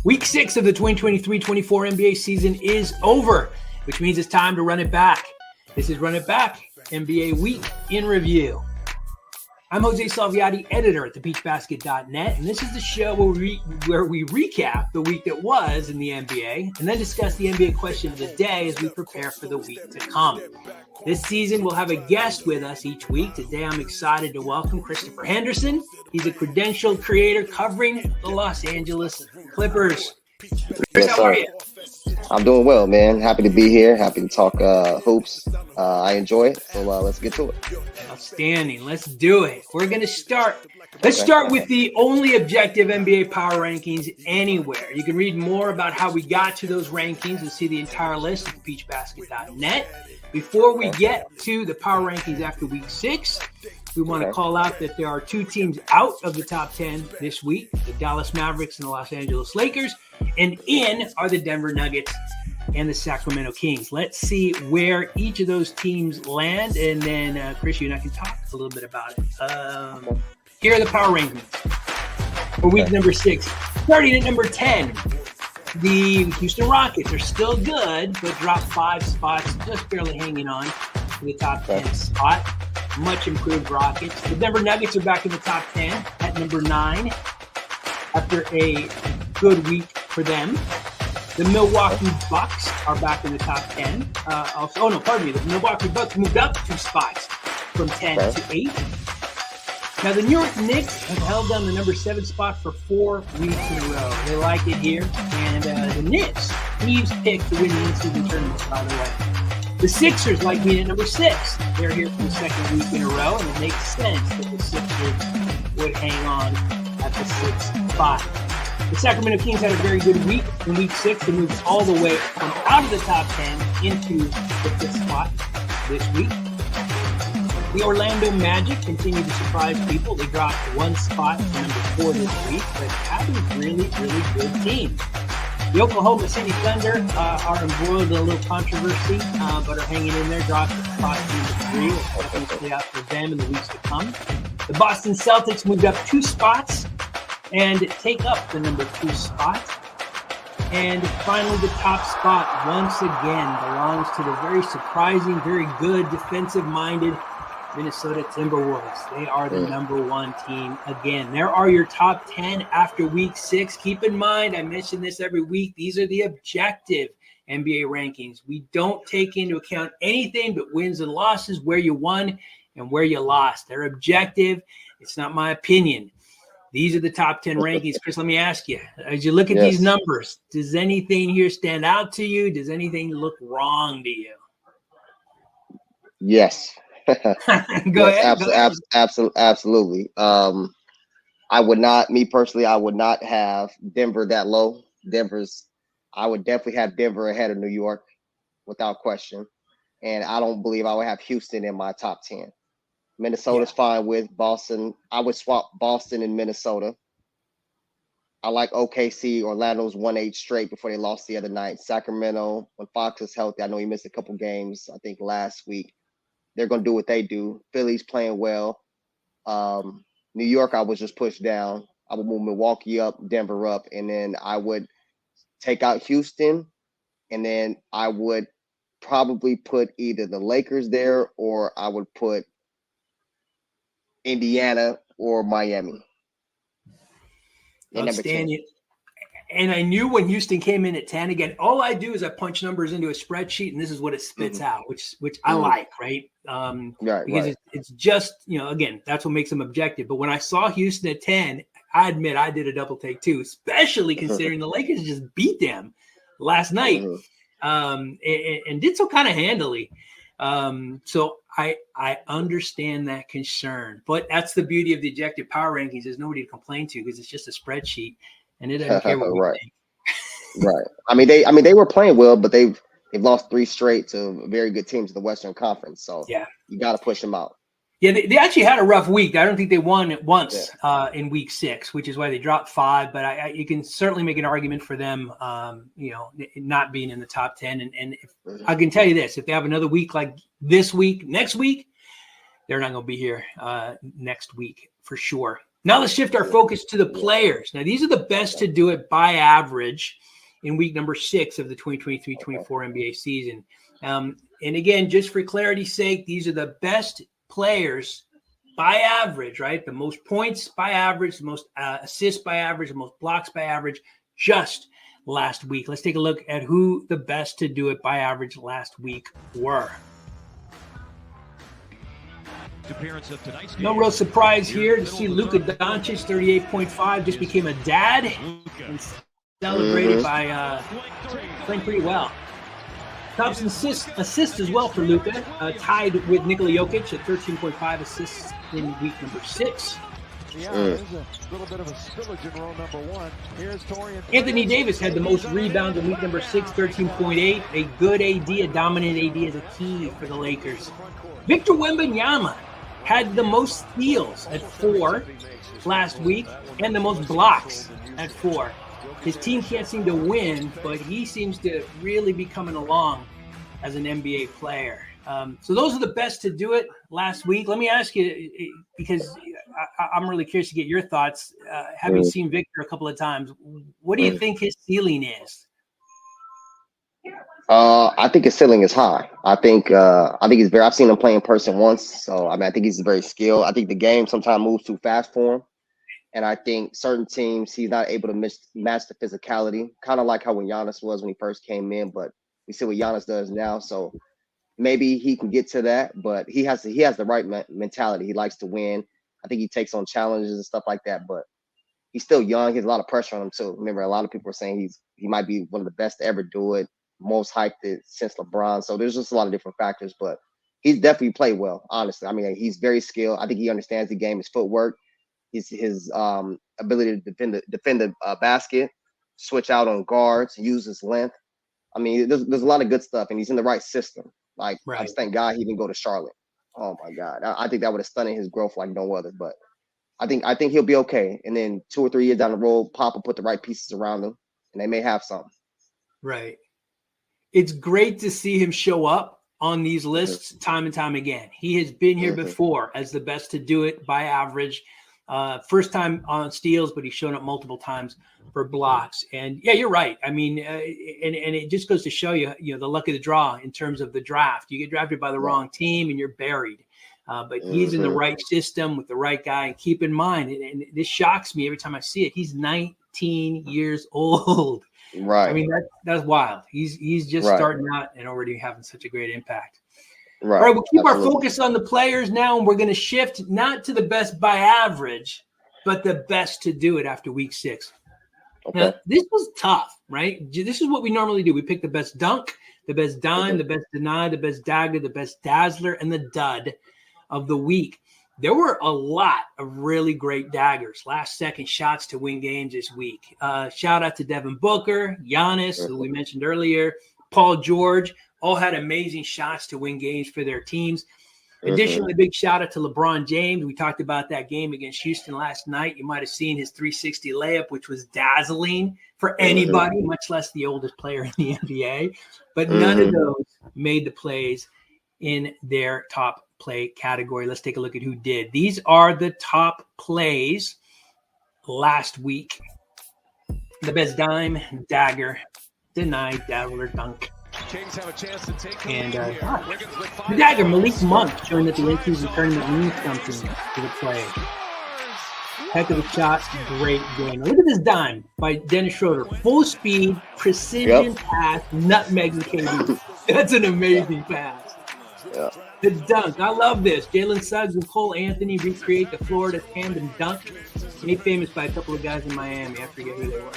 Week 6 of the 2023-24 NBA season is over, which means it's time to run it back. This is Run It Back, NBA Week in Review. I'm Jose Salviati, editor at thepeachbasket.net, and this is the show where we recap the week that was in the NBA and then discuss the NBA question of the day as we prepare for the week to come. This season, we'll have a guest with us each week. Today, I'm excited to welcome Chrystopher Henderson. He's a credentialed creator covering the Los Angeles Clippers. Chris, how are you? I'm doing well, man. Happy to be here. Happy to talk hoops. I enjoy it. So let's get to it. Outstanding. Let's do it. We're going to start. Let's start with the only objective NBA power rankings anywhere. You can read more about how we got to those rankings and see the entire list at thepeachbasket.net. Before we get to the power rankings after week 6, we want to call out that there are two teams out of the top 10 this week, the Dallas Mavericks and the Los Angeles Lakers, and in are the Denver Nuggets and the Sacramento Kings. Let's see where each of those teams land, and then Chris, you and I can talk a little bit about it. Here are the power rankings for week number 6. Starting at number 10, the Houston Rockets are still good, but dropped 5 spots, just barely hanging on to the top 10 spot. Much improved Rockets. The Denver Nuggets are back in the top 10 at number 9 after a good week for them. The Milwaukee Bucks are back in the top 10. The Milwaukee Bucks moved up 2 spots from 10 to 8. Now, the New York Knicks have held down the number 7 spot for 4 weeks in a row. They like it here. And the Knicks, Steve's pick to win the in-season tournament, by the way. The Sixers like being at number 6. They're here for the second week in a row, and it makes sense that the Sixers would hang on at the 6th spot. The Sacramento Kings had a very good week in week 6. They moved all the way from out of the top 10 into the 5th spot this week. The Orlando Magic continue to surprise people. They dropped 1 spot to number 4 this week, but have a really, really good team. The Oklahoma City Thunder are embroiled in a little controversy, but are hanging in there, dropping spot to number 3. What's going to play out for them in the weeks to come. The Boston Celtics moved up 2 spots and take up the number 2 spot. And finally, the top spot once again belongs to the very surprising, very good, defensive-minded Minnesota Timberwolves. They are the number 1 team again. There are your top 10 after week 6. Keep in mind, I mention this every week, these are the objective NBA rankings. We don't take into account anything but wins and losses, where you won and where you lost. They're objective. It's not my opinion. These are the top 10 rankings. Chris, let me ask you, as you look at these numbers, does anything here stand out to you? Does anything look wrong to you? Yes. Go ahead. Absolutely. I would not have Denver that low. I would definitely have Denver ahead of New York without question. And I don't believe I would have Houston in my top 10. Minnesota's fine with Boston. I would swap Boston and Minnesota. I like OKC. Orlando's 1-8 straight before they lost the other night. Sacramento, when Fox is healthy, I know he missed a couple games, I think last week. They're going to do what they do. Philly's playing well. New York, I would just push down. I would move Milwaukee up, Denver up, and then I would take out Houston, and then I would probably put either the Lakers there, or I would put Indiana or Miami. Outstanding. And I knew when Houston came in at 10, again, all I do is I punch numbers into a spreadsheet, and this is what it spits out, which I like, right? Because it's just, again, that's what makes them objective. But when I saw Houston at 10, I admit I did a double take too, especially considering the Lakers just beat them last night and did so kind of handily. So I understand that concern, but that's the beauty of the objective power rankings. There's nobody to complain to because it's just a spreadsheet. And it doesn't care what we think. Right. I mean, they were playing well, but they've lost 3 straight to very good teams in the Western Conference. So you got to push them out. Yeah, they actually had a rough week. I don't think they won it once in week 6, which is why they dropped 5. But you can certainly make an argument for them, not being in the top 10. And if, I can tell you this: if they have another week like this week, next week, they're not going to be here next week for sure. Now let's shift our focus to the players. Now, these are the best to do it by average in week number 6 of the 2023-24 NBA season. And again, just for clarity's sake, these are the best players by average, right? The most points by average, the most assists by average, the most blocks by average, just last week. Let's take a look at who the best to do it by average last week were. No real surprise here to see Luka Doncic, 38.5, just became a dad and celebrated by playing pretty well. Tops assists as well for Luka, tied with Nikola Jokic at 13.5 assists in week number 6. Anthony Davis had the most rebounds in week number 6, 13.8. A good AD, a dominant AD is a key for the Lakers. Victor Wembanyama had the most steals at 4 last week and the most blocks at 4. His team can't seem to win, but he seems to really be coming along as an NBA player. So those are the best to do it last week. Let me ask you, because I'm really curious to get your thoughts. Having seen Victor a couple of times, what do you think his ceiling is? I think his ceiling is high. I think he's very. I've seen him play in person once, so I think he's very skilled. I think the game sometimes moves too fast for him, and I think certain teams he's not able to match the physicality. Kind of like how when Giannis was when he first came in, but we see what Giannis does now. So maybe he can get to that, but he has the right mentality. He likes to win. I think he takes on challenges and stuff like that, but he's still young. He has a lot of pressure on him too. Remember, a lot of people are saying he might be one of the best to ever do it. Most hyped since LeBron. So there's just a lot of different factors, but he's definitely played well, honestly. I mean, he's very skilled. I think he understands the game, his footwork, his ability to defend the basket, switch out on guards, use his length. I mean, there's a lot of good stuff, and he's in the right system. Like, right. I just thank God he didn't go to Charlotte. Oh my God. I think that would have stunted his growth like no other, but I think he'll be okay. And then 2 or 3 years down the road, Pop will put the right pieces around him, and they may have something. Right. It's great to see him show up on these lists time and time again. He has been here before as the best to do it by average. First time on steals, but he's shown up multiple times for blocks. And yeah, you're right. I mean, and it just goes to show you, the luck of the draw in terms of the draft. You get drafted by the wrong team and you're buried. But he's in the right system with the right guy. And keep in mind, and this shocks me every time I see it, he's 19 years old. Right. I mean, that's wild. He's just starting out and already having such a great impact. Right. All right, we'll keep our focus on the players now, and we're going to shift not to the best by average, but the best to do it after week 6. Okay. Now, this was tough, right? This is what we normally do. We pick the best dunk, the best dime, the best deny, the best dagger, the best dazzler, and the dud of the week. There were a lot of really great daggers, last-second shots to win games this week. Shout out to Devin Booker, Giannis, who we mentioned earlier, Paul George, all had amazing shots to win games for their teams. Additionally, big shout out to LeBron James. We talked about that game against Houston last night. You might have seen his 360 layup, which was dazzling for anybody, much less the oldest player in the NBA. But none of those made the plays in their top play category. Let's take a look at who did. These are the top plays last week. The best dime, dagger, deny, dazzler, dunk. And the dagger, Malik Monk, showing that the in-season tournament means something to the play. Heck of a shot, great game. Now look at this dime by Dennis Schroeder. Full speed, precision pass, nutmegging KD. That's an amazing pass. Yeah. The dunk, I love this. Jalen Suggs and Cole Anthony recreate the Florida tandem dunk. Made famous by a couple of guys in Miami. I forget who they were.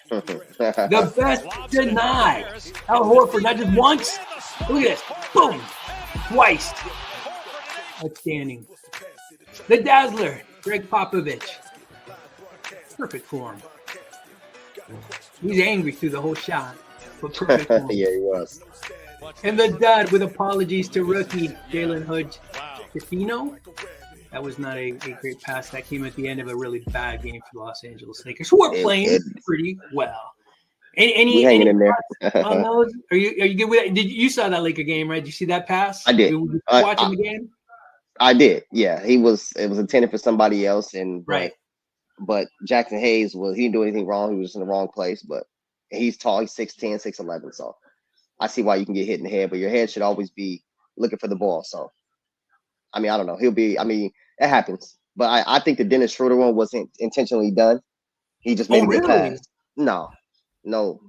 The best deny. Al Horford, not just once. Look at this. Boom. Twice. Outstanding. The dazzler, Greg Popovich. Perfect form. He's angry through the whole shot. But perfect form. Yeah, he was. And the dud, with apologies to rookie Jalen Hood Tefino. That was not a great pass. That came at the end of a really bad game for the Los Angeles Lakers, who are playing pretty well. Any hanging in there. On those? Are you good with that? You saw that Laker game, right? Did you see that pass? I did. Were you watching the game? I did. Yeah, it was intended for somebody else, Right. but Jackson Hayes he didn't do anything wrong. He was in the wrong place, but he's tall. He's 6'10", 6'11". So I see why you can get hit in the head, but your head should always be looking for the ball. So I mean, I don't know. It happens. But I think the Dennis Schroeder one wasn't intentionally done. He just made Oh, a good really? pass. No,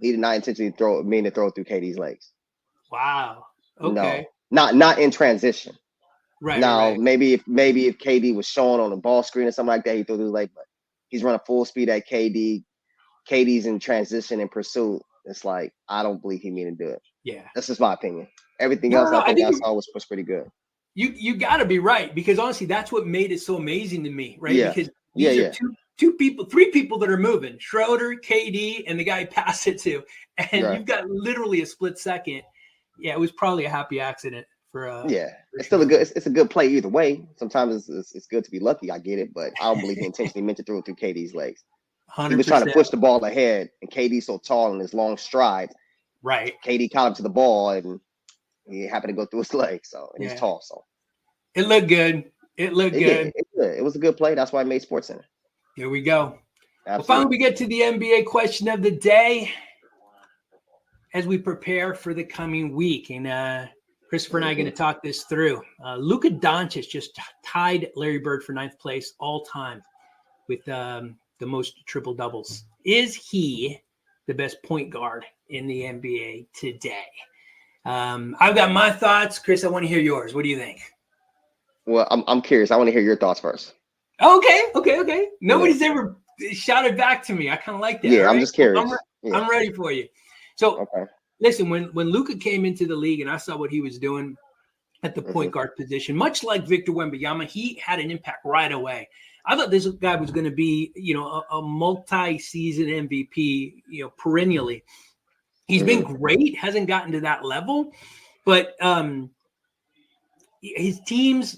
he did not intentionally throw it through KD's legs. Wow. No, Okay. not in transition. Now, Right. maybe if KD was showing on a ball screen or something like that, he threw his leg, but he's running full speed at KD. KD's in transition and pursuit. It's like, I don't believe he meant to do it. Yeah. That's just my opinion. Everything No, else no, I I think think I saw was pretty good. you got to be right, because honestly, that's what made it so amazing to me, right? Yeah. Because Yeah, these are yeah. three people that are moving: Schroeder, KD, and the guy you pass it to, and Right. you've got literally a split second. Yeah, it was probably a happy accident for Yeah. for It's still Schroeder. it's a good play either way. Sometimes it's good to be lucky. I get it, but I don't believe he intentionally meant to throw it through KD's legs. He was trying to 100%. push the ball ahead, and KD's so tall in his long stride. Right. KD caught up to the ball, and he happened to go through his legs. So, and he's Yeah. tall, so It looked good. It looked good. it was a good play. That's why I made SportsCenter. Here we go. Well, Absolutely. finally, we get to the NBA question of the day as we prepare for the coming week. And Christopher and I are going to talk this through. Luka Doncic just tied Larry Bird for 9th place all time with the most triple doubles. Is he the best point guard in the NBA today? I've got my thoughts. Chris, I want to hear yours. What do you think? Well, I'm curious. I want to hear your thoughts first. Okay. Nobody's ever shouted back to me. I kind of like that. Yeah, right? I'm just curious. I'm ready for you. So, okay. Listen, when Luka came into the league and I saw what he was doing at the point guard position, much like Victor Wembanyama, he had an impact right away. I thought this guy was going to be, a multi-season MVP, perennially. He's been great, hasn't gotten to that level, but his teams,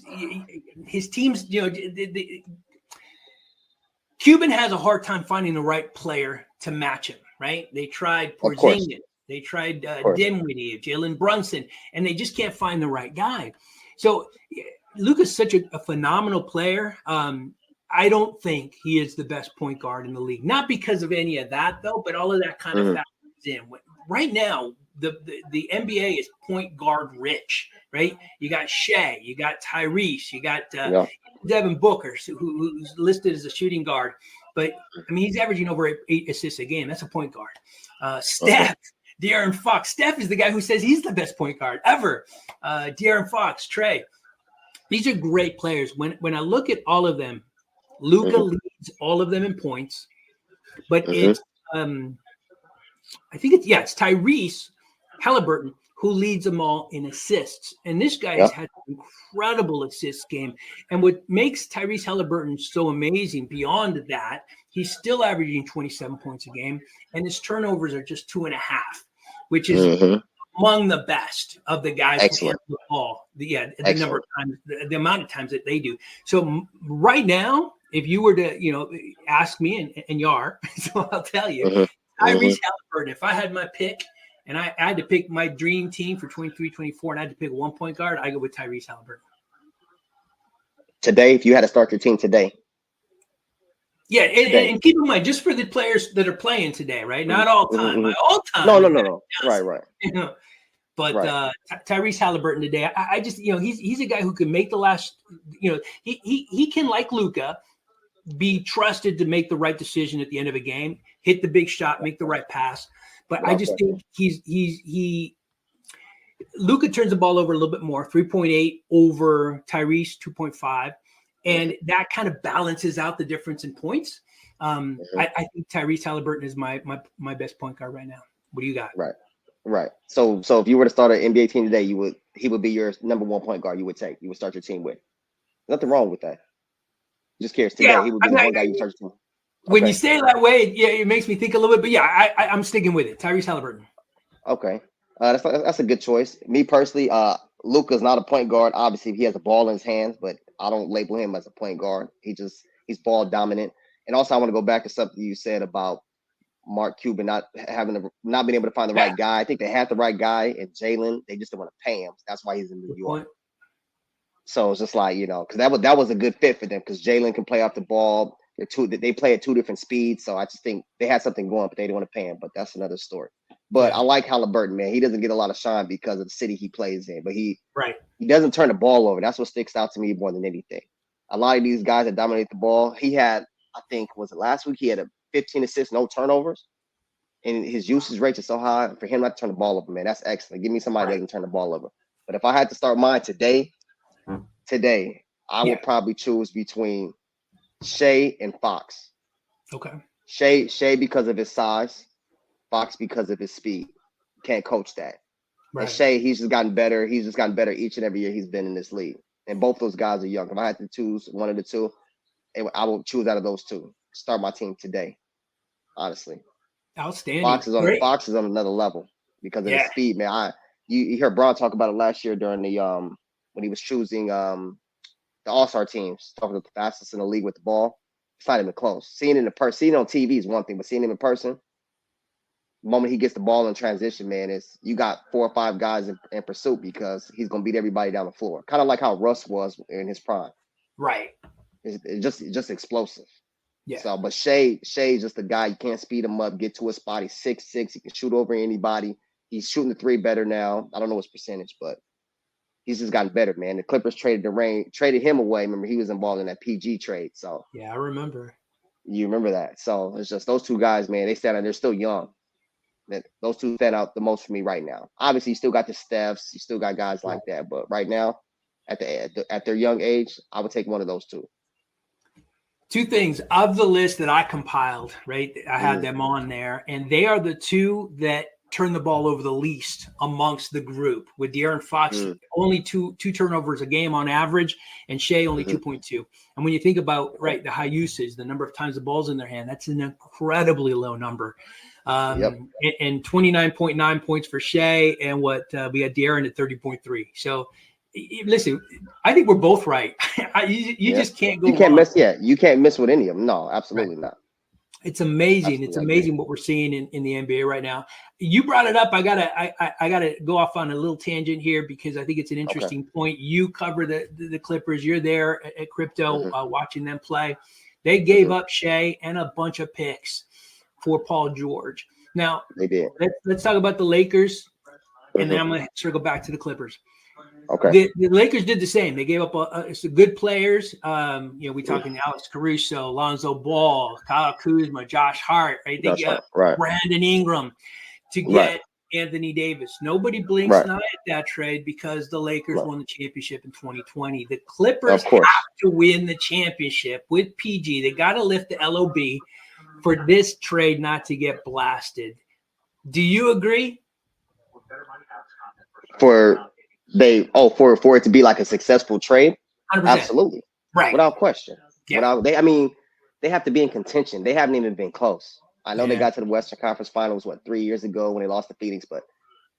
Cuban has a hard time finding the right player to match him, right? They tried Porzingis, they tried Dinwiddie, Jalen Brunson, and they just can't find the right guy. So Luka's such a phenomenal player. I don't think he is the best point guard in the league. Not because of any of that, though, but all of that kind of factors in. Right now, the NBA is point guard rich, right? You got Shea, you got Tyrese, you got Devin Booker, who's listed as a shooting guard. But, I mean, he's averaging over 8 assists a game. That's a point guard. Steph, De'Aaron Fox. Steph is the guy who says he's the best point guard ever. De'Aaron Fox, Trey. These are great players. When I look at all of them, Luka leads all of them in points. But it's I think it's Tyrese Halliburton who leads them all in assists. And this guy has had an incredible assist game. And what makes Tyrese Halliburton so amazing beyond that, he's still averaging 27 points a game, and his turnovers are just 2.5, which is among the best of the guys who handle the ball. The number of times, the amount of times that they do. So right now, if you were to, ask me, and you are, so I'll tell you, Tyrese Halliburton, if I had my pick and I had to pick my dream team for 23-24 and I had to pick one point guard, I go with Tyrese Halliburton. Today, if you had to start your team today. Yeah, and keep in mind, just for the players that are playing today, right? Not all time. My all time. No. Right. But Tyrese Halliburton today, I just, he's a guy who can make the last, he can, like Luka, be trusted to make the right decision at the end of a game, hit the big shot, make the right pass. But I just think Luka turns the ball over a little bit more, 3.8 over Tyrese, 2.5. And that kind of balances out the difference in points. I think Tyrese Halliburton is my best point guard right now. What do you got? Right. So if you were to start an NBA team today, he would be your number one point guard you would start your team with. Nothing wrong with that. Just curious. Today, he would be the one guy you start your team. When you say it that way, it makes me think a little bit. But I'm sticking with it. Tyrese Halliburton. Okay. That's a good choice. Me personally, Luka's not a point guard. Obviously, he has a ball in his hands, but I don't label him as a point guard. He's ball dominant. And also, I want to go back to something you said about Mark Cuban not being able to find the right guy. I think they had the right guy in Jalen. They just didn't want to pay him. That's why he's in New York. So it's just like, because that was a good fit for them because Jalen can play off the ball. They play at two different speeds. So I just think they had something going, but they didn't want to pay him. But that's another story. But I like Halliburton, man. He doesn't get a lot of shine because of the city he plays in, but he doesn't turn the ball over. That's what sticks out to me more than anything. A lot of these guys that dominate the ball, he had, I think, was it last week? He had a 15 assists, no turnovers. And his usage rate is so high for him not to turn the ball over, man. That's excellent. Give me somebody that doesn't turn the ball over. But if I had to start mine today, I would probably choose between Shea and Fox. Okay. Shea because of his size, Fox because of his speed. Can't coach that. Right. And Shea, he's just gotten better. He's just gotten better each and every year he's been in this league. And both those guys are young. If I had to choose one of the two, I would choose out of those two. Start my team today, honestly. Outstanding. Fox is on another level because of his speed, man. You heard Braun talk about it last year during the when he was choosing the All-Star teams, talking about the fastest in the league with the ball. It's not even close. Seeing it on TV is one thing, but seeing him in person, the moment he gets the ball in transition, man, you got 4 or 5 guys in pursuit because he's gonna beat everybody down the floor. Kind of like how Russ was in his prime. Right. It's just explosive. Yeah. So, but Shay's just a guy. You can't speed him up. Get to his spot. He's 6'6". He can shoot over anybody. He's shooting the 3 better now. I don't know his percentage, but he's just gotten better, man. The Clippers traded him away. Remember, he was involved in that PG trade. So yeah, I remember. You remember that. So it's just those two guys, man. They stand out. They're still young. Those two stand out the most for me right now. Obviously, you still got the Stephs. You still got guys like that. But right now, at their young age, I would take one of those two. 2 things of the list that I compiled, right? I had them on there, and they are the 2 that turn the ball over the least amongst the group, with De'Aaron Fox only two turnovers a game on average, and Shea only 2.2. And when you think about the high usage, the number of times the ball's in their hand, that's an incredibly low number. And 29.9 points for Shea, and we had De'Aaron at 30.3. So listen, I think we're both right. You just can't go. You can't miss. Yeah, you can't miss with any of them. No, absolutely not. It's amazing. It's amazing what we're seeing in the NBA right now. You brought it up. I gotta go off on a little tangent here because I think it's an interesting point. You cover the Clippers. You're there at Crypto watching them play. They gave up Shea and a bunch of picks for Paul George. Now they did. Let's talk about the Lakers, and then I'm going to circle back to the Clippers. Okay. The Lakers did the same. They gave up some good players. We talking Alex Caruso, Lonzo Ball, Kyle Kuzma, Josh Hart. Right? They got Brandon Ingram to get Anthony Davis. Nobody blinks an eye at that trade because the Lakers won the championship in 2020. The Clippers have to win the championship with PG. They got to lift the LOB for this trade not to get blasted. Do you agree? For it to be like a successful trade? 100%. Absolutely. Right. Without question. Yeah. They have to be in contention. They haven't even been close. I know they got to the Western Conference Finals 3 years ago when they lost to Phoenix, but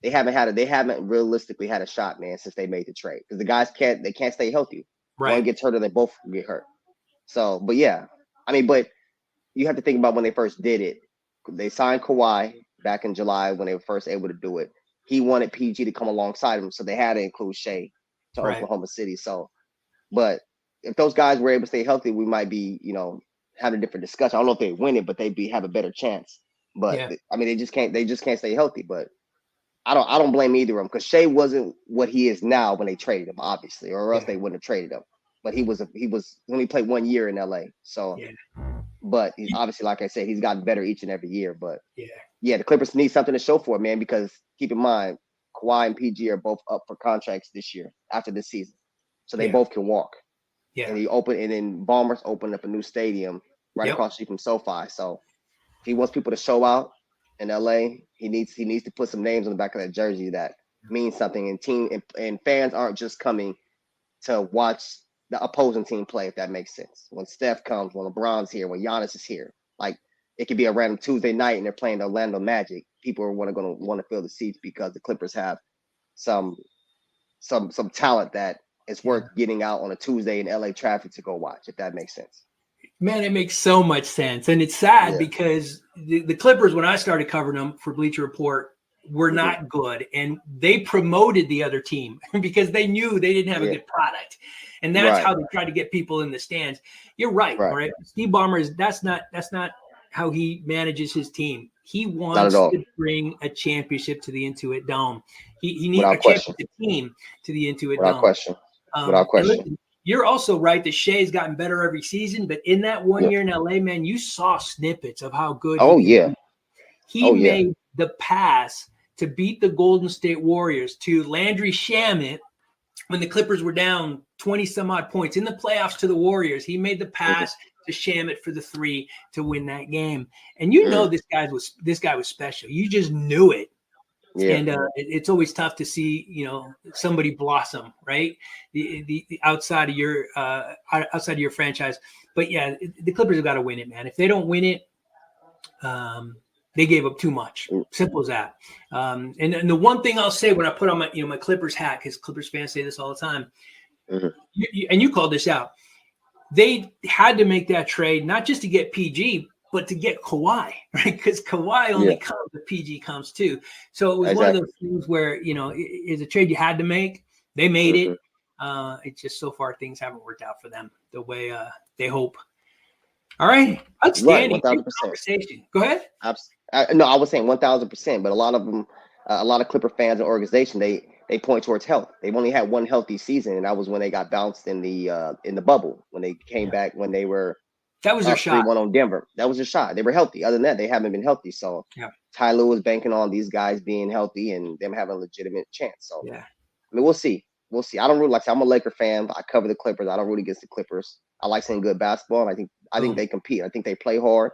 they haven't realistically had a shot, man, since they made the trade. Because the guys can't stay healthy. Right. One gets hurt or they both get hurt. So, but you have to think about when they first did it. They signed Kawhi back in July when they were first able to do it. He wanted PG to come alongside him, so they had to include Shea to Oklahoma City. So, but if those guys were able to stay healthy, we might be, having a different discussion. I don't know if they win it, but they'd have a better chance. But they just can't stay healthy. But I don't blame either of them because Shea wasn't what he is now when they traded him, obviously, or else they wouldn't have traded him. But he was only played 1 year in LA. So, but he's obviously, like I said, he's gotten better each and every year. But the Clippers need something to show for it, man, because keep in mind, Kawhi and PG are both up for contracts this year after this season. So they both can walk. Yeah. And then Bombers opened up a new stadium across the street from SoFi. So if he wants people to show out in LA, he needs to put some names on the back of that jersey that means something. And fans aren't just coming to watch the opposing team play, if that makes sense. When Steph comes, when LeBron's here, when Giannis is here, like it could be a random Tuesday night and they're playing the Orlando Magic. People are going to want to fill the seats because the Clippers have some talent that it's worth getting out on a Tuesday in LA traffic to go watch, if that makes sense. Man, it makes so much sense. And it's sad because the Clippers, when I started covering them for Bleacher Report, were not good, and they promoted the other team because they knew they didn't have a good product, and that's how they tried to get people in the stands. You're right. Steve Ballmer that's not how he manages his team. He wants to bring a championship to the Intuit Dome. He needs a championship team to the Intuit Dome. Without question. Listen, you're also right that Shea's gotten better every season, but in that 1 year in LA, man, you saw snippets of how good he made the pass to beat the Golden State Warriors to Landry Shamet when the Clippers were down 20 some odd points in the playoffs to the Warriors. He made the pass to Shamet for the 3 to win that game. And this guy was special. You just knew it. Yeah. And it's always tough to see, somebody blossom, right? The outside of your franchise. But yeah, the Clippers have got to win it, man. If they don't win it, they gave up too much. Simple as that. And the one thing I'll say when I put on my Clippers hat, because Clippers fans say this all the time, and you called this out, they had to make that trade not just to get PG, but to get Kawhi, right? Because Kawhi only comes if PG comes too. So it was one of those things where, it's a trade you had to make. They made it. It's just so far things haven't worked out for them the way they hope. All right. Outstanding. Right, 1,000%. Conversation. Go ahead. No, I was saying 1,000%, but a lot of them, a lot of Clipper fans and organization, they point towards health. They've only had one healthy season, and that was when they got bounced in the bubble, when they came back, when they were that was their shot. 3-1 on Denver. That was their shot. They were healthy. Other than that, they haven't been healthy. So Ty Lue was banking on these guys being healthy and them having a legitimate chance. So I mean, we'll see. I don't really I'm a Laker fan. I cover the Clippers. I don't root against the Clippers. I like seeing good basketball. And I think they compete. I think they play hard.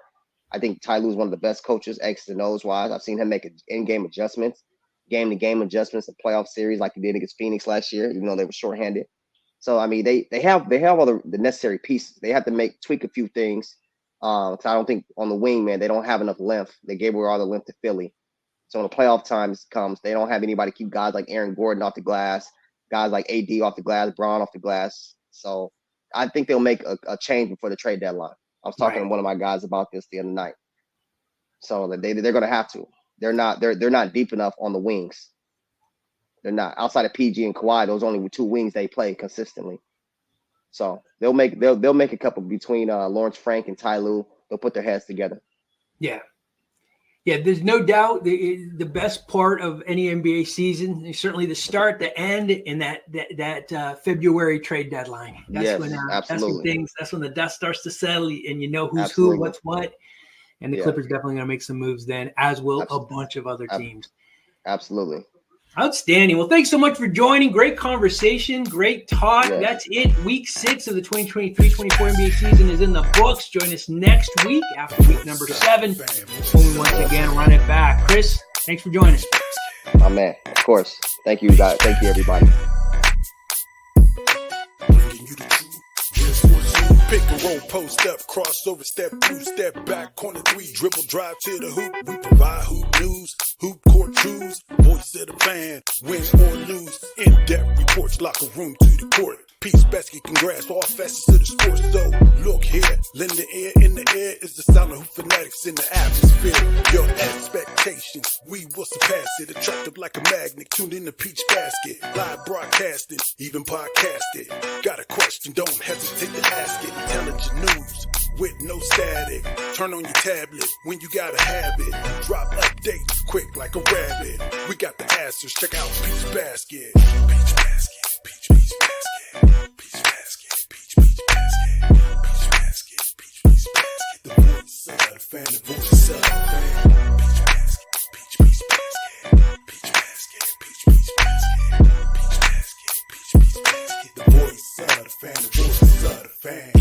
I think Ty Lue is one of the best coaches, X's and O's wise. I've seen him make in-game adjustments, game-to-game adjustments in playoff series like he did against Phoenix last year, even though they were shorthanded. So I mean, they have all the necessary pieces. They have to tweak a few things. So I don't think on the wing, man, they don't have enough length. They gave away all the length to Philly. So when the playoff times comes, they don't have anybody to keep guys like Aaron Gordon off the glass, guys like AD off the glass, Braun off the glass. So I think they'll make a change before the trade deadline. I was talking to one of my guys about this the other night. So they're going to have to. They're not deep enough on the wings. They're not. Outside of PG and Kawhi, those only 2 wings they play consistently. So they'll make a couple between Lawrence Frank and Ty Lue. They'll put their heads together. Yeah. There's no doubt the best part of any NBA season is certainly the start, the end, and that February trade deadline. That's that's when the dust starts to settle, and you know who's who, what's what. And the Clippers definitely going to make some moves then, as will a bunch of other teams. Absolutely. Outstanding. Well, thanks so much for joining. Great conversation. Great talk. Yeah. That's it. Week 6 of the 2023-24 NBA season is in the books. Join us next week after week number 7 when we once again run it back. Chris, thanks for joining. My man. Of course. Thank you, guys. Thank you, everybody. Pick and roll, post up, crossover, step 2, step back, corner 3, dribble, drive to the hoop. We provide hoop news, hoop court truths, voice of the fan, win or lose. In-depth reports, locker room to the court. Peace basket can grasp all facets of the sport. So look here, lend the air in the air is the sound of hoop fanatics in the atmosphere. Your expectations, we will surpass it. Attractive like a magnet, tuned in the peach basket. Live broadcasting, even podcasted. Got a question, don't hesitate to ask it. Intelligent news with no static. Turn on your tablet when you gotta have it. Drop updates quick like a rabbit. We got the answers, check out Peach Basket. Peach Basket, Peach Basket. Peach basket, peach basket, peach basket, peach basket. The voice of the fan, the voice of the fan. Peach basket, peach basket, peach basket, peach basket, peach basket, peach basket. The voice of the fan, the voice of the fan.